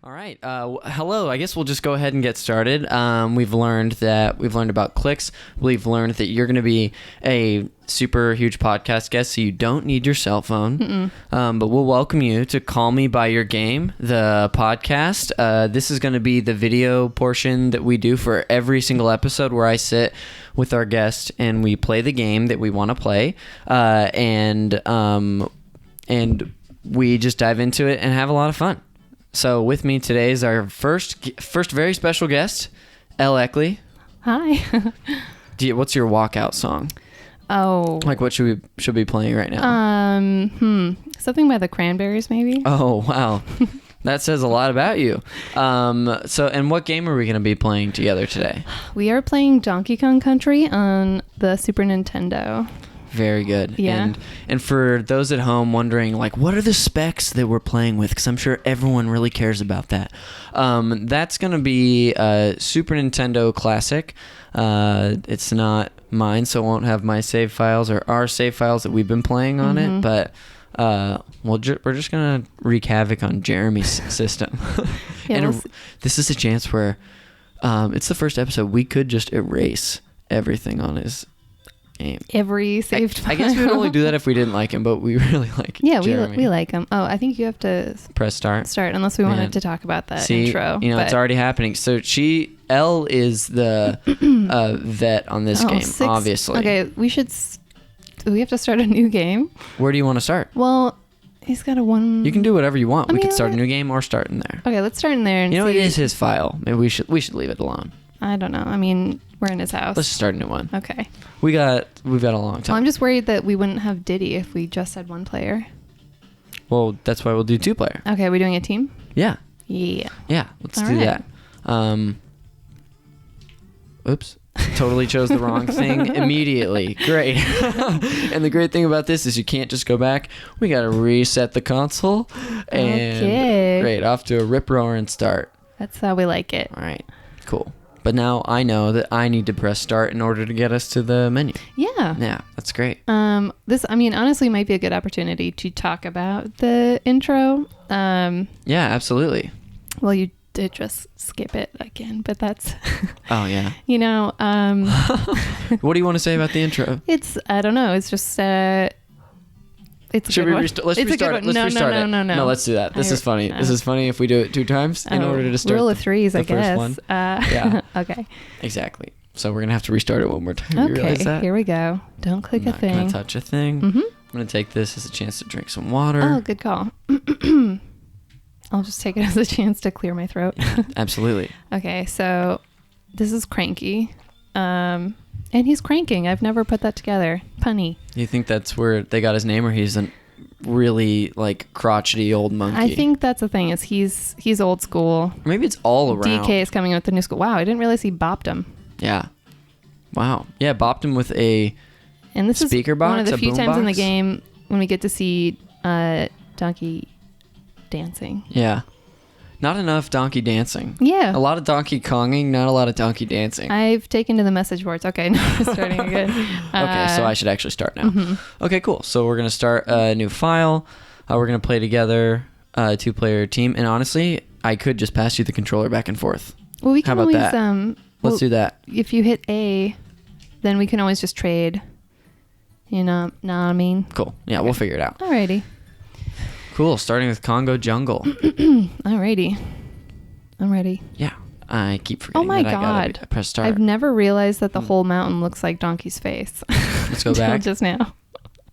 All right. Hello. I guess we'll just go ahead and get started. We've learned about clicks. We've learned that you're going to be a super huge podcast guest, so you don't need your cell phone. But we'll welcome you to Call Me by Your Game, the podcast. This is going to be the video portion that we do for every single episode, where I sit with our guest and we play the game that we want to play, and we just dive into it and have a lot of fun. So with me today is our first very special guest, Elle Eckley. Hi. What's your walkout song? Oh. Like what should we be playing right now? Something by the Cranberries, maybe? Oh, wow. That says a lot about you. And what game are we going to be playing together today? We are playing Donkey Kong Country on the Super Nintendo. Very good. Yeah. And for those at home wondering, like, what are the specs that we're playing with? Because I'm sure everyone really cares about that. That's going to be a Super Nintendo Classic. It's not mine, so it won't have my save files or our save files that we've been playing on it. But we're just going to wreak havoc on Jeremy's system. Yeah, and this is a chance where it's the first episode. We could just erase everything on his game. Every saved file. I guess we would only do that if we didn't like him, but we really like Jeremy. we like him. Oh, I think you have to press start unless we wanted to talk about that intro. It's already happening. So Elle is the vet on this game, obviously. Okay, do we have to start a new game? Where do you want to start? Well, he's got You can do whatever you want. We could start a new game or start in there. Okay, let's start in there and see. It is his file. Maybe we should leave it alone. I don't know. I mean, we're in his house. Let's just start a new one. Okay. We've got a long time. Well, I'm just worried that we wouldn't have Diddy if we just had one player. Well, that's why we'll do 2-player. Okay, are we doing a team? Yeah. Yeah. Yeah, let's do that. Oops. Totally chose the wrong thing immediately. Great. And the great thing about this is you can't just go back. We got to reset the console. And great. Off to a rip-roaring start. That's how we like it. All right. Cool. But now I know that I need to press start in order to get us to the menu. Yeah. Yeah, that's great. This, honestly might be a good opportunity to talk about the intro. Yeah, absolutely. Well, you did just skip it again, but that's... Oh, yeah. What do you want to say about the intro? I don't know. It's just... Should we restart? Let's restart it. Let's restart it. No. No, let's do that. This is funny. This is funny if we do it 2 times in order to start rule of threes, I guess. First one. Yeah. Okay. Exactly. So we're going to have to restart it one more time. You realize that? Here we go. Don't click a thing. I'm not going to touch a thing. I'm going to take this as a chance to drink some water. Oh, good call. I'll just take it as a chance to clear my throat. Absolutely. Okay, so this is Cranky. And he's cranking. I've never put that together. Punny. You think that's where they got his name, or he's a really crotchety old monkey? I think that's the thing, is he's old school. Maybe it's all around. DK is coming with the new school. Wow, I didn't realize he bopped him. Yeah. Wow. Yeah, bopped him with a speaker box, one of the few times box? in the game when we get to see Donkey dancing. Yeah. Not enough donkey dancing. Yeah. A lot of Donkey Konging, not a lot of donkey dancing. I've taken to the message boards. Okay, now we're starting again. Okay, so I should actually start now. Okay, cool. So we're going to start a new file. We're going to play together a 2-player team. And honestly, I could just pass you the controller back and forth. Well, we can How about always... that? Let's do that. If you hit A, then we can always just trade. You know what I mean? Cool. Yeah, okay. We'll figure it out. Alrighty. Cool. Starting with Congo Jungle. Alrighty. I'm ready. Yeah. I keep forgetting. Oh my God. I press start. I've never realized that the whole mountain looks like Donkey's face. Let's go back. Just now.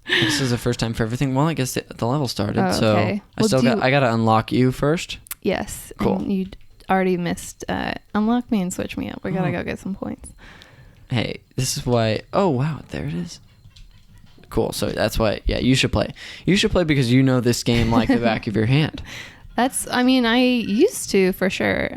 This is the first time for everything. Well, I guess the level started. Okay. So I got to unlock you first. Yes. Cool. And you already missed unlock me and switch me up. We got to go get some points. Hey, this is why. Oh, wow. There it is. Cool. So that's why, you should play. You should play because you know this game like the back of your hand. I used to, for sure.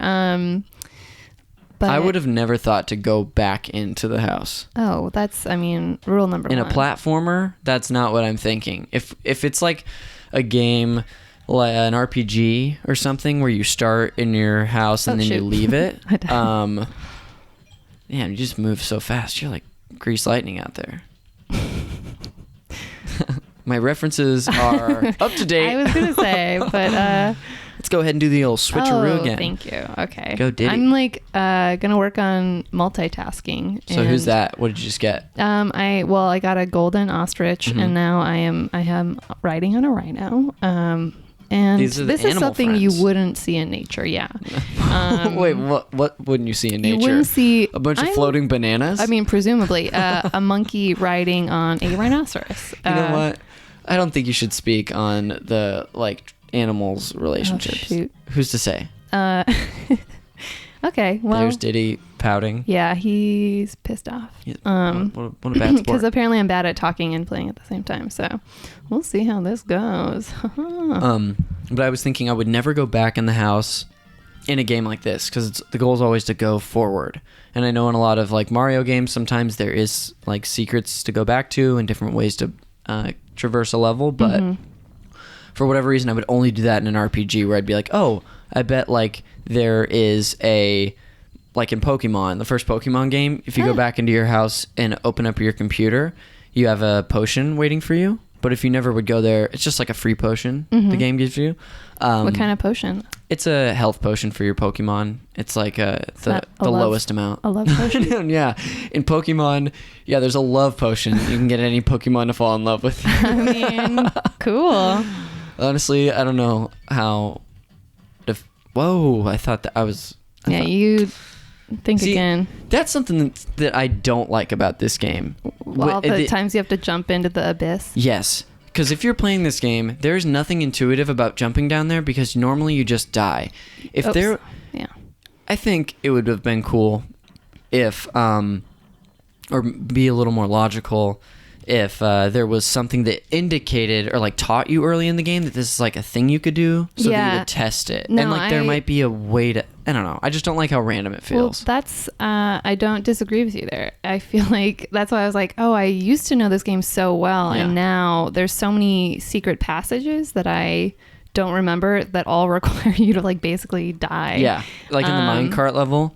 But I would have never thought to go back into the house. Oh, that's, rule number 1. In a platformer, that's not what I'm thinking. If it's like a game, like an RPG or something where you start in your house and then you leave it. Man, you just move so fast. You're like grease lightning out there. My references are up to date. I was going to say, but Let's go ahead and do the old switcheroo again. Thank you. Okay. Go Diddy. I'm like gonna work on multitasking. So who's that? What did you just get? I got a golden ostrich, and now I am riding on a rhino. And These are the this is something friends. you wouldn't see in nature. Yeah. Wait, what wouldn't you see in nature? You wouldn't see a bunch of floating bananas. I mean, presumably a monkey riding on a rhinoceros. You know what? I don't think you should speak on the animals' relationships. Oh, shoot. Who's to say? Okay, well, There's Diddy pouting. Yeah, he's pissed off. Yeah, what a bad sport. Because apparently I'm bad at talking and playing at the same time. So we'll see how this goes. But I was thinking I would never go back in the house in a game like this because the goal is always to go forward. And I know in a lot of Mario games, sometimes there is secrets to go back to and different ways to traverse a level. But for whatever reason, I would only do that in an RPG where I'd be like, oh, I bet there is a in Pokemon, the first Pokemon game, if you go back into your house and open up your computer, you have a potion waiting for you. But if you never would go there, it's just a free potion the game gives you. What kind of potion? It's a health potion for your Pokemon. It's the lowest amount. A love potion? Yeah. In Pokemon, there's a love potion. You can get any Pokemon to fall in love with. I mean, cool. Honestly, I don't know how... Whoa, I thought that I was... You think again. That's something that I don't like about this game. All the times you have to jump into the abyss. Yes. Because if you're playing this game, there's nothing intuitive about jumping down there because normally you just die. Yeah. I think it would have been cool if, or be a little more logical, if there was something that indicated or taught you early in the game that this is a thing you could do so that you would test it. No, and there might be a way to, I don't know. I just don't like how random it feels. Well, that's, I don't disagree with you there. I feel that's why I was I used to know this game so well. Yeah. And now there's so many secret passages that I don't remember that all require you to basically die. Yeah. In the minecart level.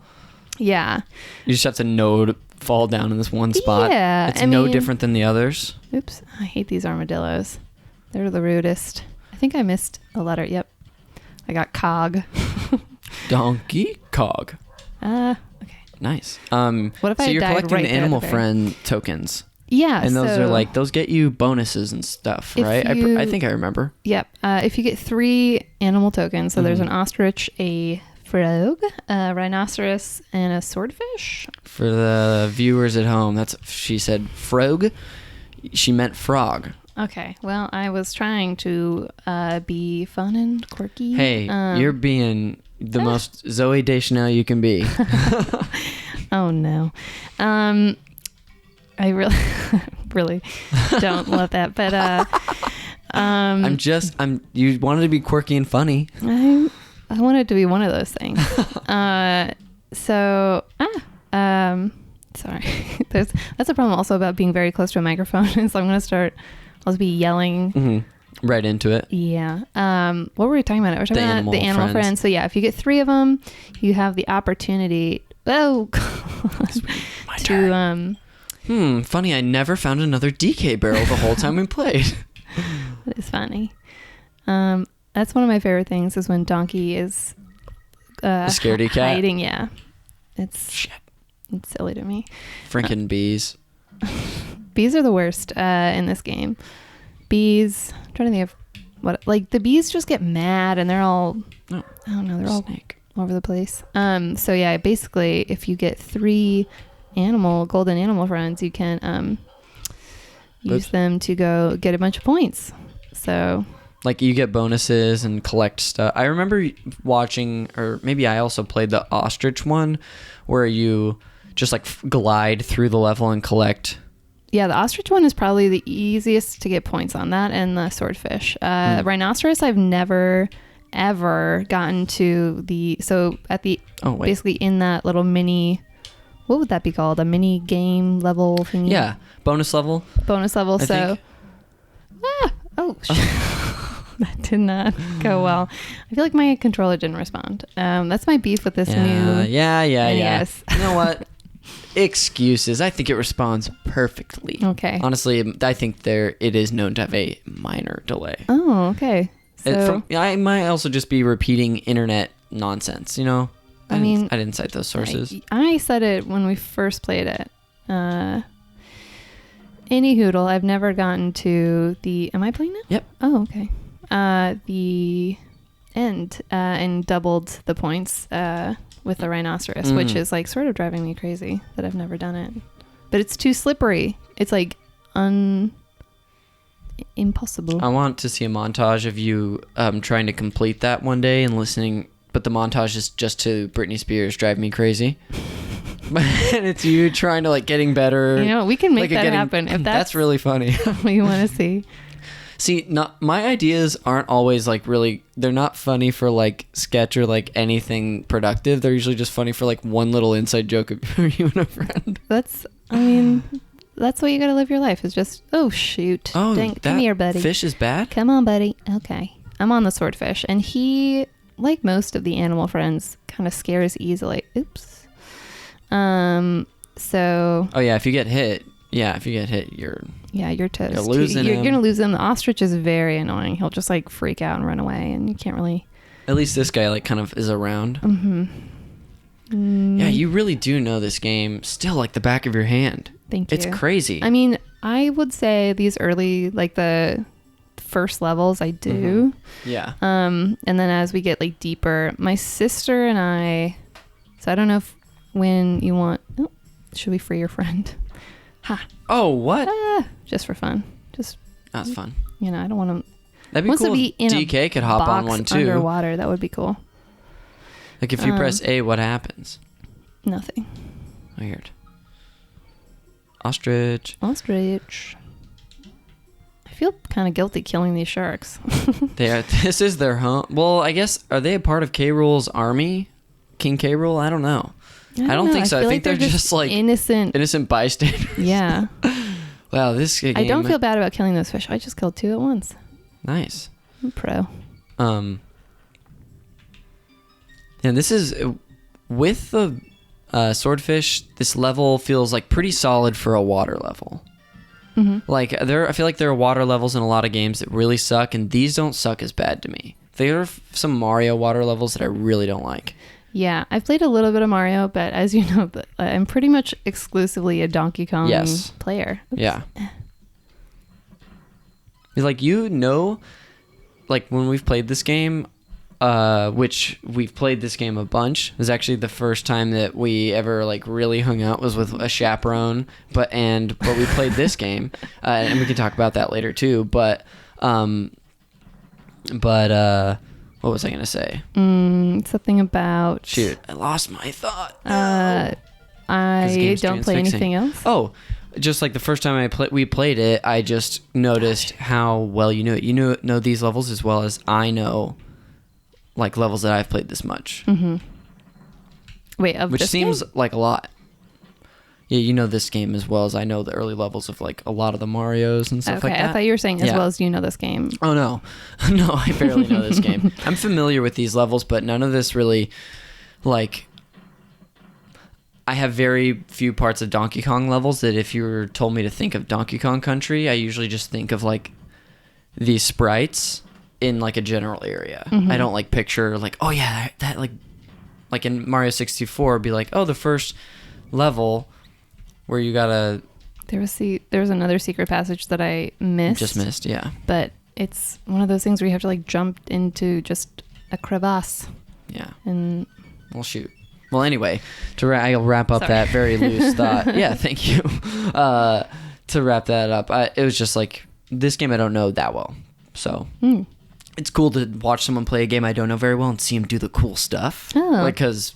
Yeah. You just have to know to fall down in this one spot. Yeah. It's no different than the others. Oops. I hate these armadillos. They're the rudest. I think I missed a letter. Yep. I got cog. Donkey Cog. Okay. Nice. What if so I you're died collecting right the there animal at the friend tokens. Yeah. And those are those get you bonuses and stuff, right? I think I remember. Yep. If you get 3 animal tokens, so there's an ostrich, a frog, a rhinoceros, and a swordfish. For the viewers at home, she said frog. She meant frog. Okay. Well, I was trying to be fun and quirky. Hey, you're being the most Zoe Deschanel you can be. Oh no. I really really don't love that, but you wanted to be quirky and funny. I wanted to be one of those things. Sorry. That's a problem also about being very close to a microphone. So I'll just be yelling right into it. Yeah. What were we talking about? We're talking about the animal friends. So yeah, if you get 3 of them, you have the opportunity. Oh, my turn. Funny. I never found another DK barrel the whole time we played. That is funny. That's one of my favorite things is when Donkey is a scaredy cat. Hiding. Yeah. It's silly to me. Freaking bees. Bees are the worst in this game. Bees. I'm trying to think of what the bees just get mad and they're all. I don't know. They're all over the place. So yeah, basically, if you get 3 golden animal friends, you can use them to go get a bunch of points. So. You get bonuses and collect stuff. I remember watching, or maybe I also played the ostrich one, where you just glide through the level and collect. Yeah, the ostrich one is probably the easiest to get points on that, and the swordfish. Rhinoceros, I've never ever gotten to basically in that little mini. What would that be called? A mini game level thingy? Yeah, bonus level. I think. That did not go well. I feel like my controller didn't respond. That's my beef with this new. Yeah. NES. You know what? Excuses. I think it responds perfectly. Okay. Honestly, I think it is known to have a minor delay. Oh, okay. So I might also just be repeating internet nonsense, you know? I didn't cite those sources. I said it when we first played it. Any hoodle, I've never gotten to the... Am I playing now? Yep. Oh, okay. The end and doubled the points with the rhinoceros, which is like sort of driving me crazy that I've never done it. But it's too slippery. It's like impossible. I want to see a montage of you trying to complete that one day and listening, but the montage is just to Britney Spears Drive Me Crazy. And it's you trying to like getting better. You know, we can make that happen. If that's really funny. What you want to see. See, my ideas aren't always like really, they're not funny for like sketch or like anything productive. They're usually just funny for like one little inside joke of you and a friend. That's the way you gotta live your life, is just, oh shoot. Oh, dang, come here, buddy. Fish is back? Come on, buddy. Okay. I'm on the swordfish, and he, like most of the animal friends, kind of scares easily. Oops. So. Oh yeah, if you get hit, you're toast. You're losing You're him. gonna lose him. The ostrich is very annoying. He'll just like freak out and run away, and you can't really. At least this guy like kind of is around. Mm-hmm. Yeah, you really do know this game still like the back of your hand. Thank you. It's crazy. I mean, I would say these early, like the first levels, I do. Mm-hmm. Yeah. And then as we get like deeper, my sister and I. So I don't know if when you want. Oh, should we free your friend? Ha. Oh, what? Just for fun. Just. That's fun. You know, I don't want to. That'd be cool. If DK could hop on one too. Underwater, that would be cool. Like if you press A, what happens? Nothing. Weird. Ostrich. I feel kind of guilty killing these sharks. This is their home. Well, I guess, are they a part of K. Rool's army? King K. Rool? I don't know. I don't think so. I think they're just like innocent bystanders. Yeah. Wow, this game. I don't feel bad about killing those fish. I just killed 2 at once. Nice. I'm pro. And this is with the swordfish. This level feels like pretty solid for a water level. Mm-hmm. Like I feel like there are water levels in a lot of games that really suck, and these don't suck as bad to me. There are some Mario water levels that I really don't like. Yeah, I've played a little bit of Mario, but as you know, I'm pretty much exclusively a Donkey Kong player. Oops. Yeah. Like, like when we've played this game, which we've played this game a bunch. It was actually the first time that we ever like really hung out was with a chaperone, but we played this game, and we can talk about that later too. But what was I gonna say? Something about. Shoot, I lost my thought. I don't play anything else. Oh. Just like the first time we played it, I just noticed how well you knew it. You know these levels as well as I know, like levels that I've played this much. Mm-hmm. Wait, which seems like a lot. Yeah, you know this game as well as I know the early levels of like a lot of the Marios and stuff like that. I thought you were saying as well as you know this game. Oh no, no, I barely know this game. I'm familiar with these levels, but none of this really, like. I have very few parts of Donkey Kong levels that if you were told me to think of Donkey Kong Country, I usually just think of like these sprites in like a general area. Mm-hmm. I don't like picture like, oh yeah, that like in Mario 64 be like, oh, the first level where you gotta. There was another secret passage that I missed. Just missed, yeah. But it's one of those things where you have to like jump into just a crevasse. Yeah. And. Well, shoot. Well, anyway, I'll wrap up that very loose thought. Yeah, thank you. To wrap that up, it was just like, this game I don't know that well. So it's cool to watch someone play a game I don't know very well and see them do the cool stuff. Oh. Because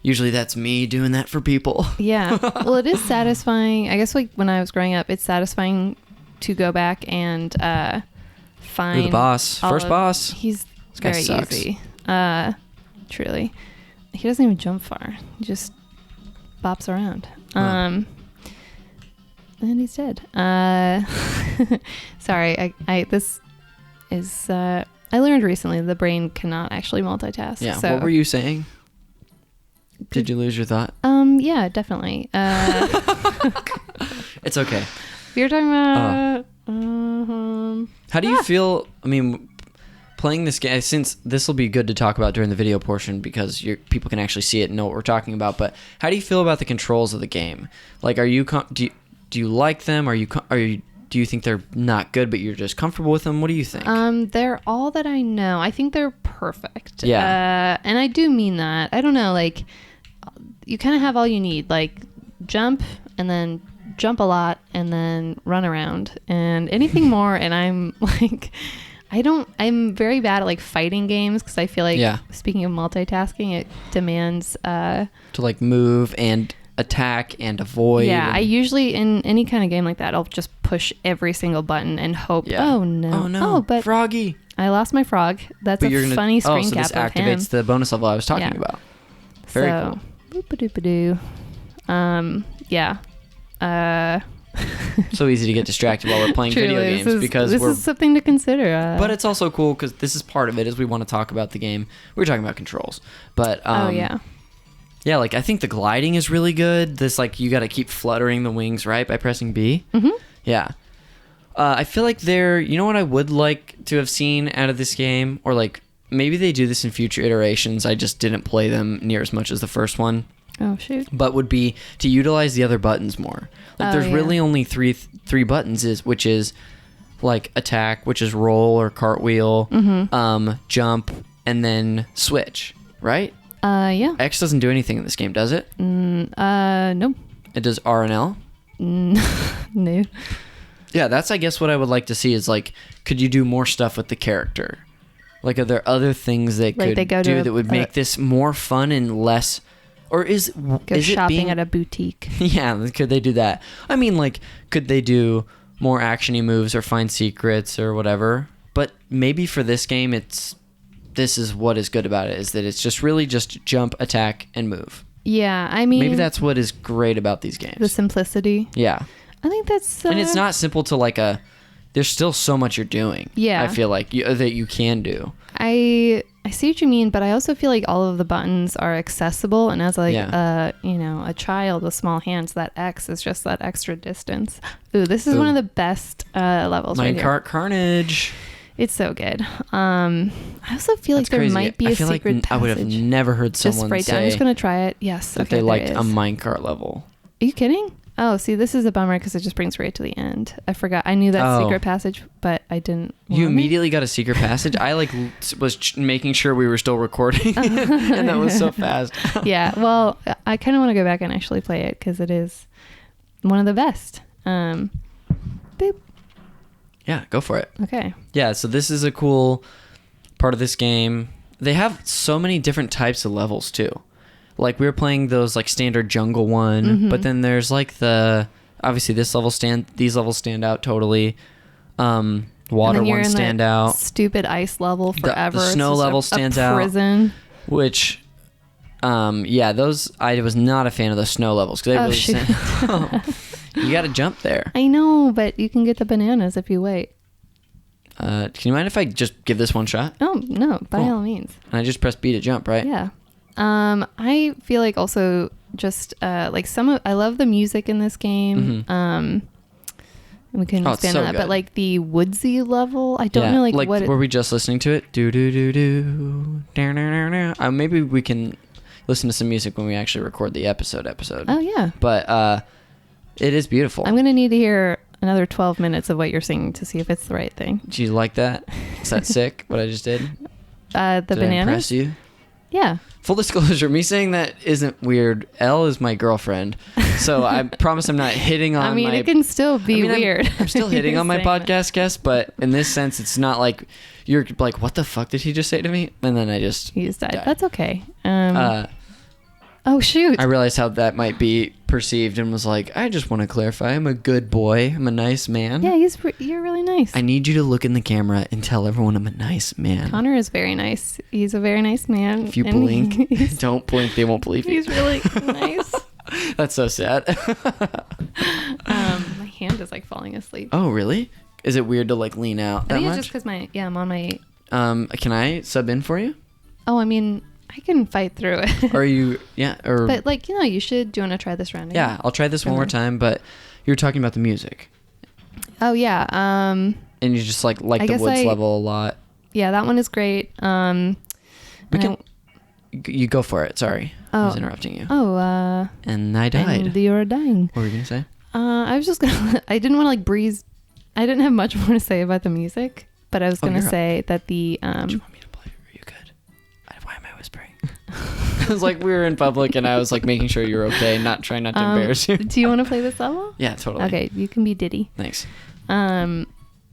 usually that's me doing that for people. Yeah. Well, it is satisfying. I guess like when I was growing up, it's satisfying to go back and find... You're the boss. First boss. He's very easy. Truly. He doesn't even jump far. He just bops around. And he's dead. Sorry. This is... I learned recently the brain cannot actually multitask. Yeah. So. What were you saying? Did you lose your thought? Yeah, definitely. It's okay. You're talking about... How do you feel... I mean... playing this game, since this will be good to talk about during the video portion because people can actually see it and know what we're talking about. But how do you feel about the controls of the game? Like, do you like them? Do you think they're not good, but you're just comfortable with them? What do you think? They're all that I know. I think they're perfect. Yeah. And I do mean that. I don't know, like, you kind of have all you need. Like, jump, and then jump a lot, and then run around. And anything more, and I'm, like... I'm very bad at, like, fighting games because I feel like, speaking of multitasking, it demands... to, like, move and attack and avoid. Yeah, I usually, in any kind of game like that, I'll just push every single button and hope, oh no, but Froggy. I lost my frog. That's funny screen cap this activates the bonus level I was talking about. Very cool. Boop-a-doop-a-doo. So easy to get distracted while we're playing video games this is something to consider. But it's also cool because this is part of it, is we want to talk about the game. We're talking about controls, but yeah, like I think the gliding is really good. This, like, you got to keep fluttering the wings, right, by pressing B. Mm-hmm. Yeah. I feel like you know what I would like to have seen out of this game, or like maybe they do this in future iterations. I just didn't play them near as much as the first one. Oh shoot! But would be to utilize the other buttons more. Like there's really only three buttons, which is like attack, which is roll or cartwheel, jump, and then switch. Right? Yeah. X doesn't do anything in this game, does it? No. It does R and L. No. Yeah, that's, I guess, what I would like to see is, like, could you do more stuff with the character? Like, are there other things they could do that would make this more fun and less... Or is shopping at a boutique. Yeah, could they do that? I mean, like, could they do more actiony moves or find secrets or whatever? But maybe for this game, this is what is good about it, is that it's just really just jump, attack, and move. Yeah, I mean... Maybe that's what is great about these games. The simplicity. Yeah. I think that's... And it's not simple to, like, there's still so much you're doing. Yeah. I feel like that you can do. I see what you mean, but I also feel like all of the buttons are accessible, and as like a child with small hands, that X is just that extra distance. Ooh, this is one of the best levels right here. Minecart Carnage. It's so good. I also feel like there might be a secret passage. I would have never heard someone say... I'm just going to try it. Yes. That they liked a minecart level. Are you kidding? Oh, see, this is a bummer because it just brings right to the end. I forgot. I knew that secret passage, but I didn't. You immediately got a secret passage? I was making sure we were still recording, and that was so fast. Yeah, well, I kind of want to go back and actually play it because it is one of the best. Boop. Yeah, go for it. Okay. Yeah, so this is a cool part of this game. They have so many different types of levels too. Like, we were playing those, like, standard jungle one, but then there's, like, obviously these levels stand out totally. Water ones stand out. Stupid ice level forever. The snow level stands out. Prison. Which, those, I was not a fan of the snow levels, because they you gotta jump there. I know, but you can get the bananas if you wait. Can you mind if I just give this one shot? Oh, no, by all means. And I just press B to jump, right? Yeah. I feel like also just I love the music in this game. We couldn't expand on that, but like the woodsy level, I don't know like what. Were we just listening to it? Do do do do. Maybe we can listen to some music when we actually record the episode. Oh yeah. But it is beautiful. I'm gonna need to hear another 12 minutes of what you're singing to see if it's the right thing. Do you like that? Is that sick? What I just did? Did bananas. I impress you? Yeah. Full disclosure, me saying that isn't weird. Elle is my girlfriend, so I promise I'm not hitting on. it can still be weird. I'm still hitting on my podcast guest, but in this sense, it's not like you're like, "What the fuck did he just say to me?" And then I just died. That's okay. Oh shoot! I realized how that might be perceived and was like, I just want to clarify. I'm a good boy. I'm a nice man. Yeah, you're really nice. I need you to look in the camera and tell everyone I'm a nice man. Conner is very nice. He's a very nice man. If you blink, don't blink. They won't believe you. He's really nice. That's so sad. My hand is like falling asleep. Oh really? Is it weird to like lean out that much? It's just because I'm on my. Can I sub in for you? Oh, I mean, I can fight through it. Are you? Yeah. Or. But like you should. Do you want to try this round again? Yeah, I'll try this one more time. But you're talking about the music. Oh yeah. And you just like the woods level a lot. yeah, that one is great. You go for it. Sorry, I was interrupting you. And I died. And you're dying. What were you gonna say? I was just gonna. I didn't want to breeze. I didn't have much more to say about the music, but I was gonna say that the. Do you want me to play? Are you good? Why am I whispering? It was like we were in public, and I was like making sure you were okay, trying not to embarrass you. Do you want to play this level? Yeah, totally. Okay, you can be Diddy. Thanks.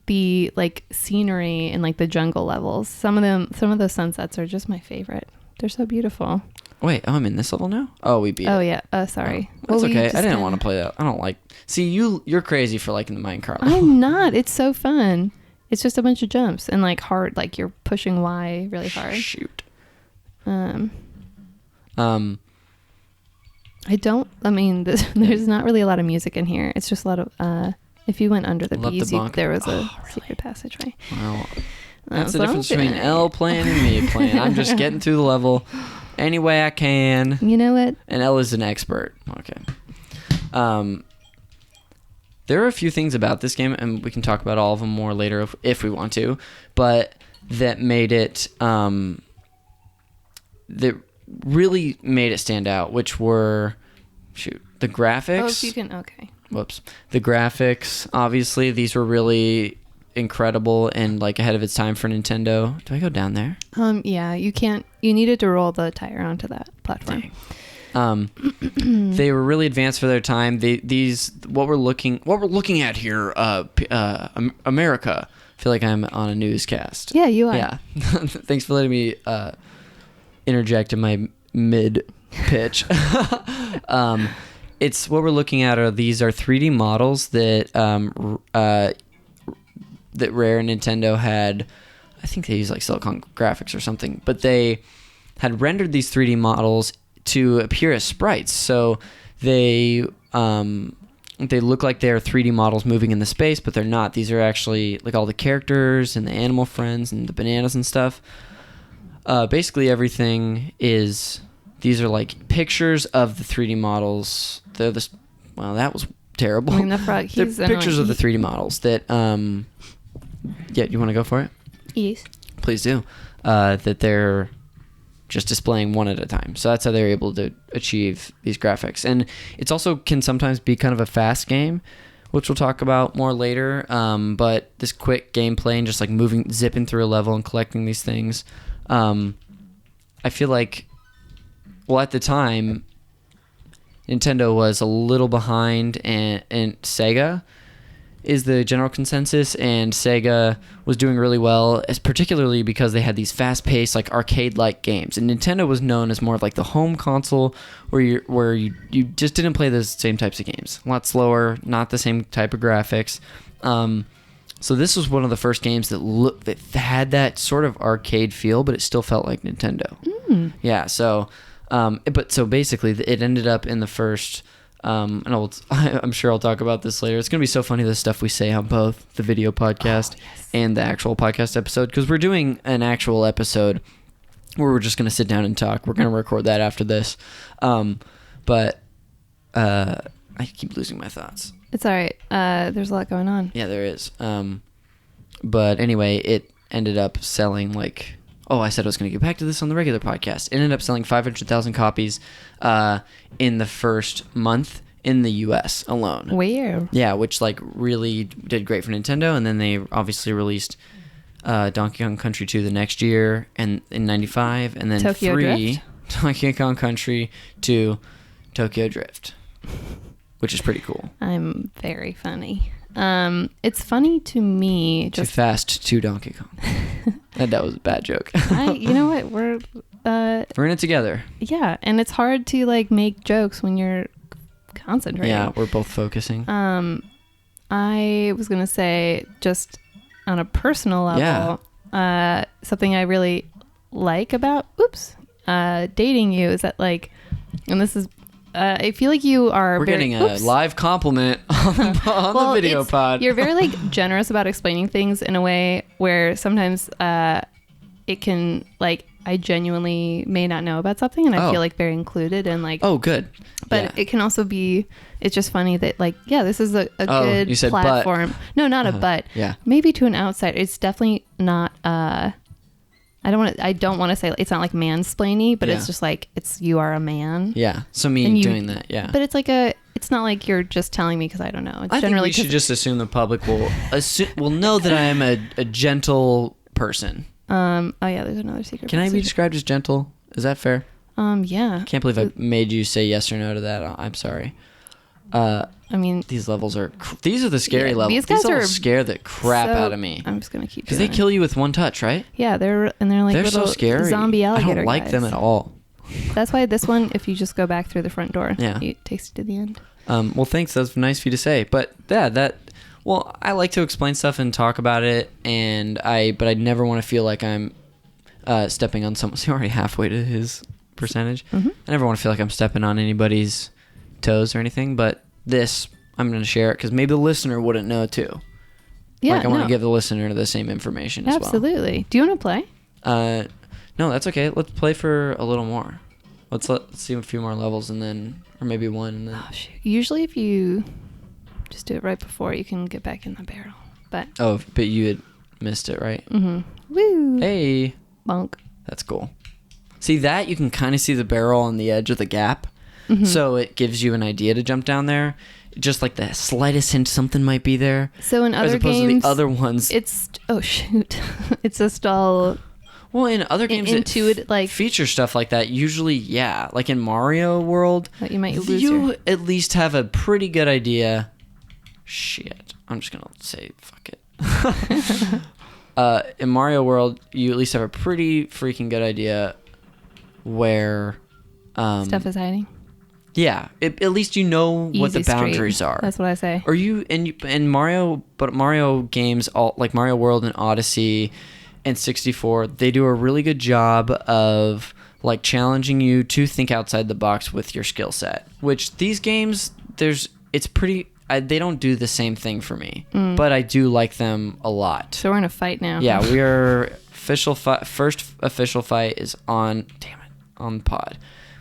The like scenery and like the jungle levels. Some of those sunsets are just my favorite. They're so beautiful. Wait, I'm in this level now? Oh, we beat it. Oh, yeah. Sorry. That's okay. I didn't want to play that. I don't like... See, you're crazy for liking the minecart level. I'm not. It's so fun. It's just a bunch of jumps and like hard, like you're pushing Y really hard. Shoot. I mean, there's not really a lot of music in here. It's just a lot of... if you went under the bees, there was a secret passageway. Well... That's the difference between Elle playing and me playing. I'm just getting through the level any way I can. You know what? And Elle is an expert. Okay. There are a few things about this game, and we can talk about all of them more later if we want to, but that made it, that really made it stand out, which were, the graphics. Oh, if you can, okay. Whoops. The graphics, obviously, these were really... incredible and like ahead of its time for Nintendo. Do I go down there? Yeah, you needed to roll the tire onto that platform. They were really advanced for their time. What we're looking at here, America. I feel like I'm on a newscast. Yeah, you are. Yeah. Thanks for letting me interject in my mid pitch. It's what we're looking at are 3D models that Rare and Nintendo had. I think they used like Silicon Graphics or something, but they had rendered these 3D models to appear as sprites. So they look like they're 3D models moving in the space, but they're not. These are actually like all the characters and the animal friends and the bananas and stuff. Basically everything is, these are like pictures of the 3D models. Well, that was terrible. I mean, the frog, they're pictures of the 3D models that, yeah, you want to go for it? Yes. Please do. That they're just displaying one at a time. So that's how they're able to achieve these graphics. And it's also can sometimes be kind of a fast game, which we'll talk about more later. But this quick gameplay and just like zipping through a level and collecting these things. I feel like, well, at the time, Nintendo was a little behind, and Sega is the general consensus, and Sega was doing really well, particularly because they had these fast-paced, like arcade-like games. And Nintendo was known as more of like the home console, where you just didn't play those same types of games. A lot slower, not the same type of graphics. So this was one of the first games that had that sort of arcade feel, but it still felt like Nintendo. Yeah. So, so basically, it ended up in the first. And I'm sure I'll talk about this later. It's going to be so funny, the stuff we say on both the video podcast and the actual podcast episode, because we're doing an actual episode where we're just going to sit down and talk. We're going to record that after this. But I keep losing my thoughts. It's all right. There's a lot going on. Yeah, there is. But anyway, it ended up selling like... Oh, I said I was going to get back to this on the regular podcast. It ended up selling 500,000 copies in the first month in the U.S. alone. Where? Yeah, which like really did great for Nintendo. And then they obviously released Donkey Kong Country 2 the next year, and in 95, and then Tokyo 3, Drift? Donkey Kong Country 2, Tokyo Drift, which is pretty cool. I'm very funny. It's funny to me. Too fast, too Donkey Kong. That was a bad joke. You know what? We're in it together. Yeah, and it's hard to like make jokes when you're concentrating. Yeah, we're both focusing. I was gonna say, just on a personal level, something I really like about dating you is that like, and this is. I feel like you are. We're getting a live compliment on the video pod. You're very like generous about explaining things in a way where sometimes it can like I genuinely may not know about something, and I feel like very included and like. Oh, good. But it can also be. It's just funny that like this is a good you said platform. But. No, not a but. Yeah. Maybe to an outsider, it's definitely not I don't want to say it's not like mansplaining, but Yeah. it's just like you are a man. Yeah. So me And doing that. Yeah. But it's like it's not like you're just telling me because I don't know. It's I think generally we should just assume the public will know that I am a gentle person. Oh yeah, there's another secret. Can I be passage. described as gentle? Is that fair? Yeah. Can't believe I made you say yes or no to that. I'm sorry. I mean, These levels are these are the scary Yeah, levels. these guys levels are scare the crap so- out of me. I'm just gonna keep Because they doing it. kill you with one touch, right? Yeah, they're like They're little so scary. zombie alligator I don't like them guys. at all. That's why this one, if you just go back through the front door, Yeah. it takes you to the end. Well, thanks. That's nice of you to say. But yeah, well, I like to explain stuff and talk about it, but I never want to feel like I'm stepping on someone's already halfway to his percentage. Mm-hmm. I never want to feel like I'm stepping on anybody's toes or anything. But this, I'm going to share it because maybe the listener wouldn't know too. Yeah, Like I want to give the listener the same information as well. Absolutely. Do you want to play? No, that's okay. Let's play for a little more. Let's see a few more levels and then, or maybe one and then. Oh, shoot. Usually, if you just do it right before, you can get back in the barrel. But But you had missed it, right? woo, Hey. bonk. That's cool. See that? You can kind of see the barrel on the edge of the gap. So it gives you an idea to jump down there. Just like the slightest hint something might be there. So in As other opposed games, to the other ones. it's shoot, it's just all Well, in other games intuitive, like feature stuff like that, usually, yeah. Like in Mario World, that you might lose you your. at least have a pretty good idea. Shit. I'm just going to say fuck it. In Mario World, you at least have a pretty freaking good idea where... Stuff is hiding. Yeah, at least you know what Easy the boundaries street. are. That's what I say. Or in Mario games, like Mario World and Odyssey and 64, they do a really good job of like challenging you to think outside the box with your skill set. Which these games, it's pretty. They don't do the same thing for me, but I do like them a lot. So we're in a fight now. Yeah, we are first official fight is on. Damn it, on the pod.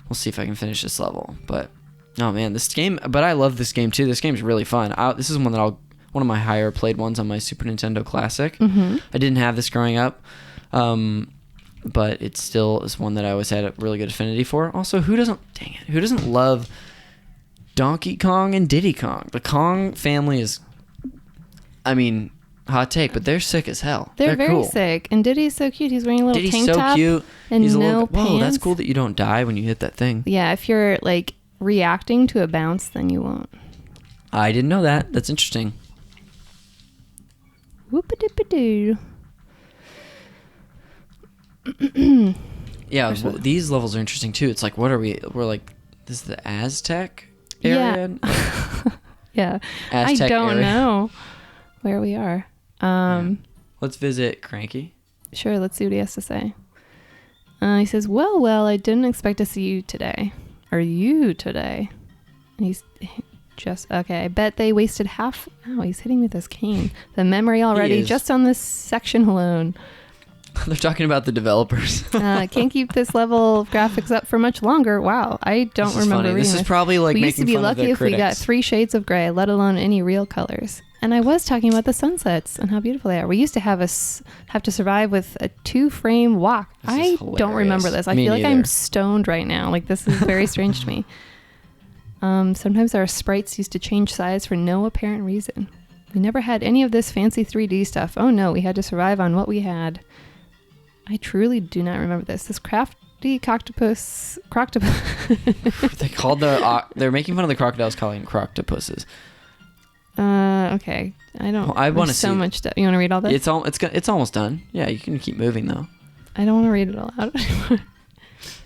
We'll see if I can finish this level. But oh man, this game. But I love this game too. This game's really fun. This is one of my higher played ones on my Super Nintendo Classic. I didn't have this growing up, but it still is one that I always had a really good affinity for. Also, who doesn't love Donkey Kong and Diddy Kong? The Kong family is, I mean, hot take, but they're sick as hell. They're very cool. sick. And Diddy's so cute. He's wearing a little Diddy's tank so top cute. and He's no whoa, that's pants. cool that you don't die when you hit that thing. Yeah, if you're like reacting to a bounce, then you won't. I didn't know that. That's interesting. Whoop-a-dip-a-doo. Yeah, these levels are interesting too. It's like, what are we? We're like, this is the Aztec area? Yeah. Aztec I don't area. know where we are. Let's visit Cranky. Sure, let's see what he has to say. He says, well, I didn't expect to see you today. Or you today. And he's just, okay, I bet they wasted half. Oh, he's hitting me with his cane. The memory already, is. just on this section alone. They're talking about the developers. Can't keep this level of graphics up for much longer. Wow, I don't This is remember funny. reading This is probably like we making used to be fun of lucky the if we got critics. 3 shades of gray, let alone any real colors. And I was talking about the sunsets and how beautiful they are. We used to have to survive with a 2-frame walk. This I is don't remember hilarious. this. I Me feel like neither. I'm stoned right now. Like this is very strange to me. Sometimes our sprites used to change size for no apparent reason. We never had any of this fancy 3D stuff. Oh no, we had to survive on what we had. I truly do not remember this. This crafty croctopus. They're making fun of the crocodiles, calling them croctopuses. Okay. I don't. Well, I wanna there's so see- much stuff. You want to read all this? It's almost done. Yeah, you can keep moving though. I don't want to read it all out anymore.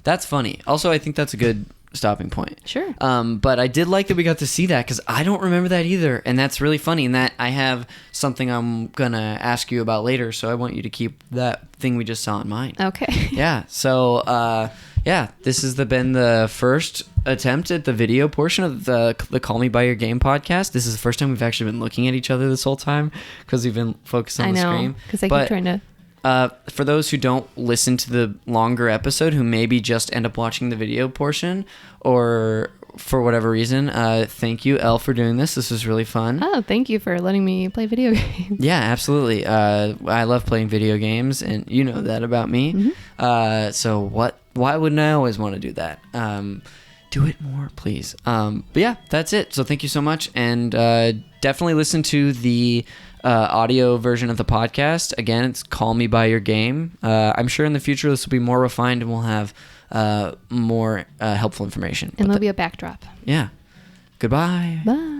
That's funny. Also, I think that's a good stopping point. Sure. But I did like that we got to see that because I don't remember that either, and that's really funny. And that I have something I'm gonna ask you about later, so I want you to keep that thing we just saw in mind. Okay. Yeah. So this has been the first attempt at the video portion of the Call Me by Your Game podcast. This is the first time we've actually been looking at each other this whole time because we've been focused on I the know screen. because I But, keep trying to. for those who don't listen to the longer episode, who maybe just end up watching the video portion or for whatever reason, thank you, Elle, for doing this. This was really fun. Oh, thank you for letting me play video games. Yeah, absolutely. I love playing video games, and you know that about me. So why wouldn't I always want to do that? Do it more, please. But yeah, that's it. So thank you so much, and definitely listen to the audio version of the podcast. Again, it's Call Me By Your Game. I'm sure in the future this will be more refined, and we'll have more helpful information. And there'll be a backdrop. Yeah. Goodbye. Bye.